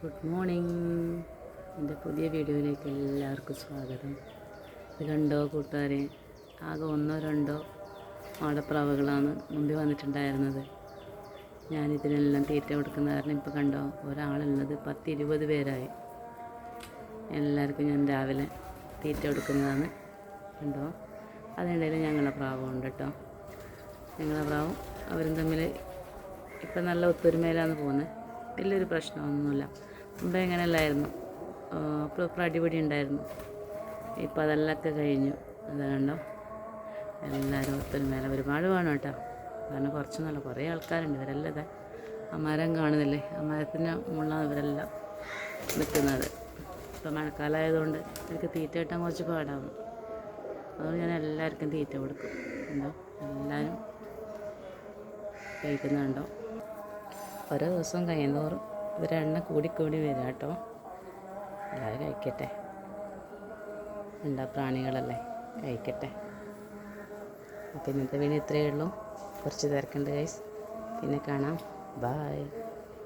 Good morning. എൻ്റെ പുതിയ വീഡിയോയിലേക്ക് എല്ലാവർക്കും സ്വാഗതം. ഇത് കണ്ടോ കൂട്ടുകാരെ, ആകെ ഒന്നോ രണ്ടോ മാടപ്രാവുകളാണ് മുമ്പിൽ വന്നിട്ടുണ്ടായിരുന്നത്. ഞാനിതിനെല്ലാം തീറ്റ കൊടുക്കുന്ന കാരണം ഇപ്പോൾ കണ്ടോ ഒരാളുള്ളത് 10-20 പേരായി. എല്ലാവർക്കും ഞാൻ രാവിലെ തീറ്റ കൊടുക്കുന്നതാണ്. കണ്ടോ, അതിനിടയിൽ ഞങ്ങളെ പ്രാവുണ്ട് കേട്ടോ. ഞങ്ങളെ പ്രാവും അവരും തമ്മിൽ ഇപ്പം നല്ല ഒത്തൊരുമയിലാണ് പോകുന്നത്. വലിയൊരു പ്രശ്നമൊന്നുമില്ല. മുമ്പേ എങ്ങനെയല്ലായിരുന്നു, അപ്പോൾ അടിപിടി ഉണ്ടായിരുന്നു. ഇപ്പോൾ അതെല്ലാം കഴിഞ്ഞു. അത് കണ്ടോ, എല്ലാവരും ഒത്തൊരുമയില. ഒരുപാട് വേണം കേട്ടോ, കാരണം കുറച്ചൊന്നുമല്ല, കുറേ ആൾക്കാരുണ്ട്. ഇവരെല്ലാം ഇതാ ആ മരം കാണുന്നില്ലേ, ആ മരത്തിന് മുകളിലാണ് ഇവരെല്ലാം നിൽക്കുന്നത്. ഇപ്പോൾ മഴക്കാലമായതുകൊണ്ട് എനിക്ക് തീറ്റ കിട്ടാൻ കുറച്ച് പാടാവും. അതുകൊണ്ട് ഞാൻ എല്ലാവർക്കും തീറ്റ കൊടുക്കും. ഉണ്ടോ, എല്ലാവരും കഴിക്കുന്നുണ്ടോ. ഓരോ ദിവസവും കഴിയുന്നതോറും ഇവരെ എണ്ണം കൂടിക്കൂടി വരിക കേട്ടോ. എല്ലാവരും കഴിക്കട്ടെ, എന്താ പ്രാണികളല്ലേ, കഴിക്കട്ടെ. അപ്പോൾ ഇന്നത്തെ വീഡിയോ ഇത്രയേ ഉള്ളൂ. കുറച്ച് തിരക്കുണ്ട് ഗൈസ്, പിന്നെ കാണാം. ബായ്.